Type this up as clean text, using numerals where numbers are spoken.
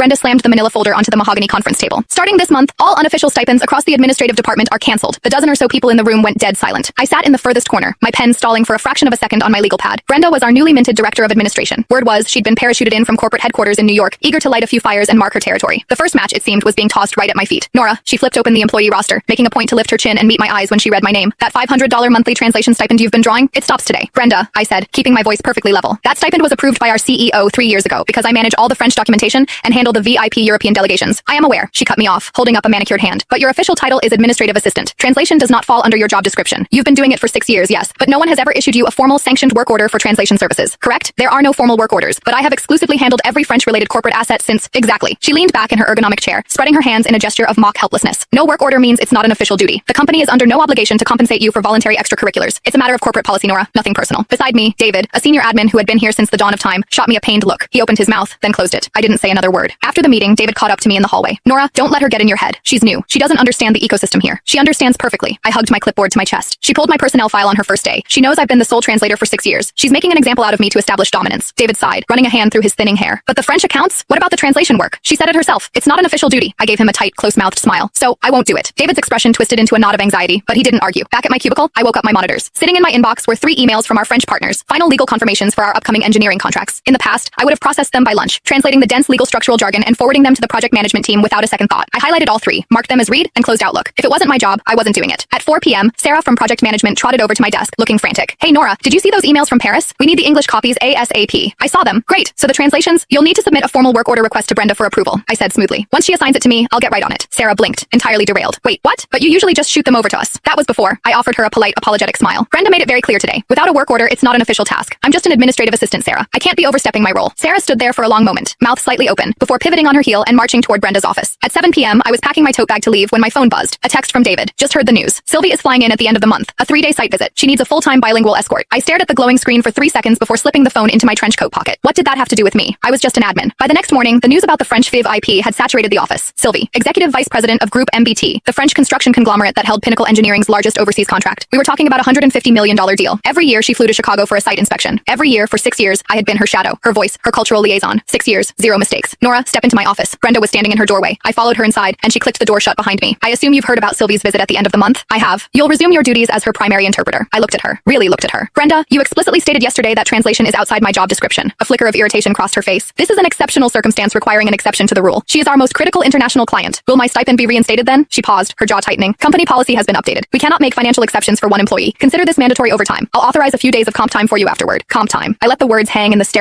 Brenda slammed the manila folder onto the mahogany conference table. Starting this month, all unofficial stipends across the administrative department are cancelled. The dozen or so people in the room went dead silent. I sat in the furthest corner, my pen stalling for a fraction of a second on my legal pad. Brenda was our newly minted director of administration. Word was she'd been parachuted in from corporate headquarters in New York, eager to light a few fires and mark her territory. The first match, it seemed, was being tossed right at my feet. Nora, she flipped open the employee roster, making a point to lift her chin and meet my eyes when she read my name. That $500 monthly translation stipend you've been drawing? It stops today. Brenda, I said, keeping my voice perfectly level. That stipend was approved by our CEO 3 years ago because I manage all the French documentation and handle the VIP European delegations. I am aware, she cut me off, holding up a manicured hand. But your official title is administrative assistant. Translation does not fall under your job description. You've been doing it for 6 years, yes, but no one has ever issued you a formal sanctioned work order for translation services, correct? There are no formal work orders, but I have exclusively handled every French-related corporate asset since... Exactly. She leaned back in her ergonomic chair, spreading her hands in a gesture of mock helplessness. No work order means it's not an official duty. The company is under no obligation to compensate you for voluntary extracurriculars. It's a matter of corporate policy, Nora, nothing personal. Beside me, David, a senior admin who had been here since the dawn of time, shot me a pained look. He opened his mouth, then closed it. I didn't say another word. After the meeting, David caught up to me in the hallway. Nora, don't let her get in your head. She's new. She doesn't understand the ecosystem here. She understands perfectly. I hugged my clipboard to my chest. She pulled my personnel file on her first day. She knows I've been the sole translator for 6 years. She's making an example out of me to establish dominance. David sighed, running a hand through his thinning hair. But the French accounts? What about the translation work? She said it herself. It's not an official duty. I gave him a tight, close-mouthed smile. So, I won't do it. David's expression twisted into a knot of anxiety, but he didn't argue. Back at my cubicle, I woke up my monitors. Sitting in my inbox were 3 emails from our French partners, final legal confirmations for our upcoming engineering contracts. In the past, I would have processed them by lunch, translating the dense legal structural jargon and forwarding them to the project management team without a second thought. I highlighted all 3, marked them as read, and closed Outlook. If it wasn't my job, I wasn't doing it. At 4 p.m., Sarah from project management trotted over to my desk, looking frantic. Hey Nora, did you see those emails from Paris? We need the English copies ASAP. I saw them. Great. So the translations? You'll need to submit a formal work order request to Brenda for approval, I said smoothly. Once she assigns it to me, I'll get right on it. Sarah blinked, entirely derailed. Wait, what? But you usually just shoot them over to us. That was before. I offered her a polite, apologetic smile. Brenda made it very clear today. Without a work order, it's not an official task. I'm just an administrative assistant, Sarah. I can't be overstepping my role. Sarah stood there for a long moment, mouth slightly open, before pivoting on her heel and marching toward Brenda's office. At 7 p.m., I was packing my tote bag to leave when my phone buzzed. A text from David. Just heard the news. Sylvie is flying in at the end of the month. A 3-day site visit. She needs a full-time bilingual escort. I stared at the glowing screen for 3 seconds before slipping the phone into my trench coat pocket. What did that have to do with me? I was just an admin. By the next morning, the news about the French Viv IP had saturated the office. Sylvie, executive vice president of Group MBT, the French construction conglomerate that held Pinnacle Engineering's largest overseas contract. We were talking about a $150 million deal. Every year, she flew to Chicago for a site inspection. Every year, for 6 years, I had been her shadow, her voice, her cultural liaison. 6 years, 0 mistakes. Nora, step into my office. Brenda was standing in her doorway. I followed her inside, and she clicked the door shut behind me. I assume you've heard about Sylvie's visit at the end of the month? I have. You'll resume your duties as her primary interpreter. I looked at her. Really looked at her. Brenda, you explicitly stated yesterday that translation is outside my job description. A flicker of irritation crossed her face. This is an exceptional circumstance requiring an exception to the rule. She is our most critical international client. Will my stipend be reinstated then? She paused, her jaw tightening. Company policy has been updated. We cannot make financial exceptions for one employee. Consider this mandatory overtime. I'll authorize a few days of comp time for you afterward. Comp time. I let the words hang in the sterile